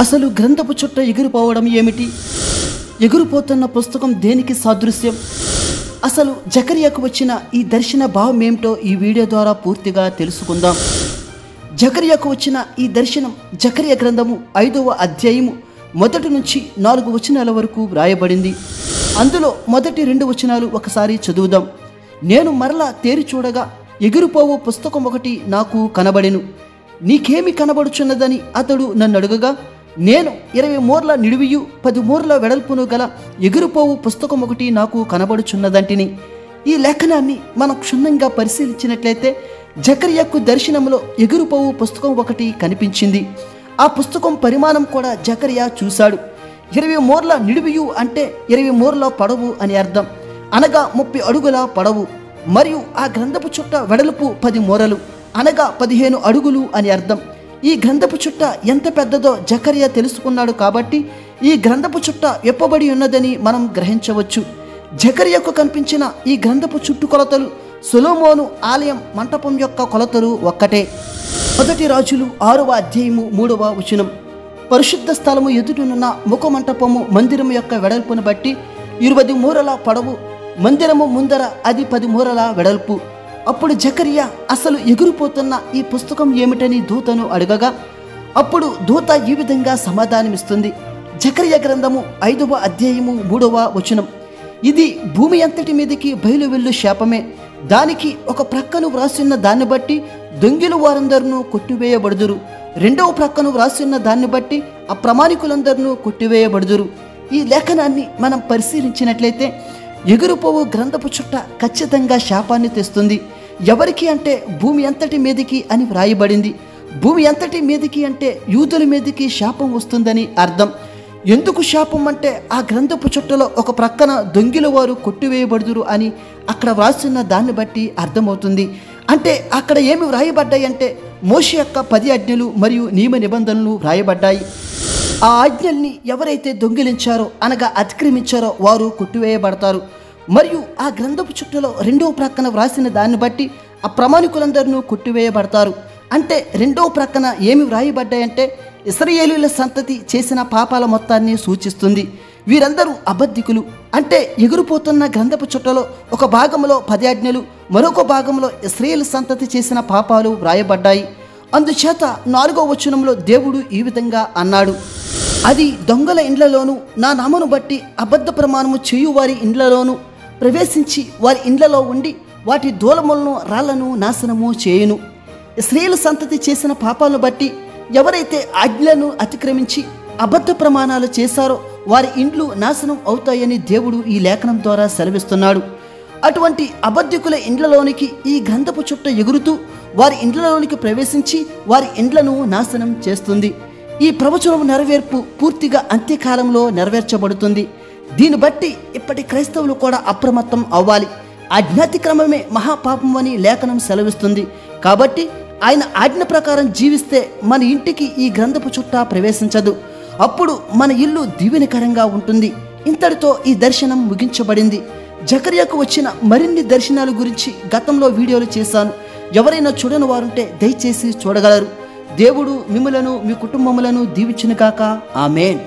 అసలు గ్రంథపు చుట్ట ఎగిరిపోవడం ఏమిటి? ఎగిరిపోతున్న పుస్తకం దేనికి సాదృశ్యం? అసలు జకర్యాకు వచ్చిన ఈ దర్శన భావం ఏమిటో ఈ వీడియో ద్వారా పూర్తిగా తెలుసుకుందాం. జకర్యాకు వచ్చిన ఈ దర్శనం జకర్యా గ్రంథము 5వ అధ్యాయము 1 నుంచి 4 వచనాల వరకు వ్రాయబడింది. అందులో మొదటి 2 వచనాలు ఒకసారి చదువుదాం. నేను మరలా తేరి చూడగా ఎగిరిపోవు పుస్తకం ఒకటి నాకు కనబడెను. నీకేమి కనబడుచున్నదని అతడు నన్ను అడుగగా, నేను 20 మూరల నిడివియు 10 మూరల వెడల్పును గల ఎగిరిపోవు పుస్తకం ఒకటి నాకు కనబడుచున్నదంటిని. ఈ లేఖనాన్ని మనం క్షుణ్ణంగా పరిశీలించినట్లయితే జకర్యాకు దర్శనంలో ఎగిరిపోవు పుస్తకం ఒకటి కనిపించింది. ఆ పుస్తకం పరిమాణం కూడా జకర్యా చూశాడు. 20 మూరల నిడివియు అంటే 20 మూరల పొడవు అని అర్థం, అనగా 30 అడుగుల పొడవు. మరియు ఆ గ్రంథపు చుట్ట వెడల్పు 10 మూరలు అనగా 15 అడుగులు అని అర్థం. ఈ గ్రంథపు చుట్ట ఎంత పెద్దదో జకర్యా తెలుసుకున్నాడు కాబట్టి ఈ గ్రంథపు చుట్ట విప్పబడి ఉన్నదని మనం గ్రహించవచ్చు. జకర్యాకు కనిపించిన ఈ గ్రంథపు చుట్టు కొలతలు సొలొమోను ఆలయం మంటపం యొక్క కొలతలు ఒక్కటే. 1 రాజులు 6వ అధ్యాయము 3వ వచనం. పరిశుద్ధ స్థలము ఎదుటనున్న ముఖ మంటపము మందిరము యొక్క వెడల్పును బట్టి 20 మూరల పొడవు, మందిరము ముందర అది 10 మూరల వెడల్పు. అప్పుడు జకర్యా అసలు ఎగిరిపోతున్న ఈ పుస్తకం ఏమిటని దూతను అడగగా, అప్పుడు దూత ఈ విధంగా సమాధానమిస్తుంది. జకర్యా గ్రంథము 5వ అధ్యాయము 3వ వచనం. ఇది భూమి అంతటి మీదకి బయలు వెళ్ళు శాపమే. దానికి ఒక ప్రక్కను వ్రాసిన్న దాన్ని బట్టి దొంగిలు వారందరూ కొట్టివేయబడుదురు. 2వ ప్రక్కను వ్రాసిన్న దాన్ని బట్టి అప్రమాణికులందరూ కొట్టివేయబడుదురు. ఈ లేఖనాన్ని మనం పరిశీలించినట్లయితే ఎగిరిపోవు గ్రంథపు చుట్ట ఖచ్చితంగా శాపాన్ని తెస్తుంది. ఎవరికి అంటే భూమి అంతటి మీదికి అని వ్రాయబడింది. భూమి అంతటి మీదికి అంటే యూదుల మీదికి శాపం వస్తుందని అర్థం. ఎందుకు శాపం అంటే ఆ గ్రంథపు చుట్టలో ఒక ప్రక్కన దొంగిల వారు కొట్టివేయబడుదురు అని అక్కడ వ్రాస్తున్న దాన్ని బట్టి అర్థమవుతుంది. అంటే అక్కడ ఏమి వ్రాయబడ్డాయి అంటే మోషే యొక్క 10 ఆజ్ఞలు మరియు నియమ నిబంధనలు వ్రాయబడ్డాయి. ఆ ఆజ్ఞల్ని ఎవరైతే దొంగిలించారో అనగా అతిక్రమించారో వారు కొట్టివేయబడతారు. మరియు ఆ గ్రంథపు చుట్టలో 2వ ప్రక్కన వ్రాసిన దాన్ని బట్టి ఆ ప్రమాణికులందరూ కొట్టివేయబడతారు. అంటే 2వ ప్రక్కన ఏమి వ్రాయబడ్డాయంటే ఇశ్రాయేలీయుల సంతతి చేసిన పాపాల మొత్తాన్ని సూచిస్తుంది. వీరందరూ అబద్ధికులు. అంటే ఎగిరిపోతున్న గ్రంథపు చుట్టలో ఒక భాగంలో 10 ఆజ్ఞలు, మరొక భాగంలో ఇశ్రాయేలు సంతతి చేసిన పాపాలు వ్రాయబడ్డాయి. అందుచేత 4వ వచనంలో దేవుడు ఈ విధంగా అన్నాడు, అది దొంగల ఇండ్లలోను నా నామను బట్టి అబద్ధ ప్రమాణము చేయు వారి ఇండ్లలోను ప్రవేశించి వారి ఇండ్లలో ఉండి వాటి దూలములను రాళ్లను నాశనము చేయును. ఇశ్రాయేలు సంతతి చేసిన పాపాలను బట్టి ఎవరైతే ఆజ్ఞలను అతిక్రమించి అబద్ధ ప్రమాణాలు చేశారో వారి ఇండ్లు నాశనం అవుతాయని దేవుడు ఈ లేఖనం ద్వారా సెలవిస్తున్నాడు. అటువంటి అబద్ధికుల ఇండ్లలోనికి ఈ గ్రంథపు చుట్ట ఎగురుతూ వారి ఇండ్లలోనికి ప్రవేశించి వారి ఇండ్లను నాశనం చేస్తుంది. ఈ ప్రవచనం నెరవేర్పు పూర్తిగా అంత్యకాలంలో నెరవేర్చబడుతుంది. దీన్ని బట్టి ఇప్పటి క్రైస్తవులు కూడా అప్రమత్తం అవ్వాలి. ఆజ్ఞాతిక్రమమే మహాపాపం అని లేఖనం సెలవిస్తుంది. కాబట్టి ఆయన ఆజ్ఞ ప్రకారం జీవిస్తే మన ఇంటికి ఈ గ్రంథపు చుట్ట ప్రవేశించదు. అప్పుడు మన ఇల్లు దీవెనకరంగా ఉంటుంది. ఇంతటితో ఈ దర్శనం ముగించబడింది. జకర్యాకు వచ్చిన మరిన్ని దర్శనాల గురించి గతంలో వీడియోలు చేశాను. ఎవరైనా చూడని వారుంటే దయచేసి చూడగలరు. దేవుడు మిమ్ములను మీ కుటుంబములను దీవించును గాక. ఆమేన్.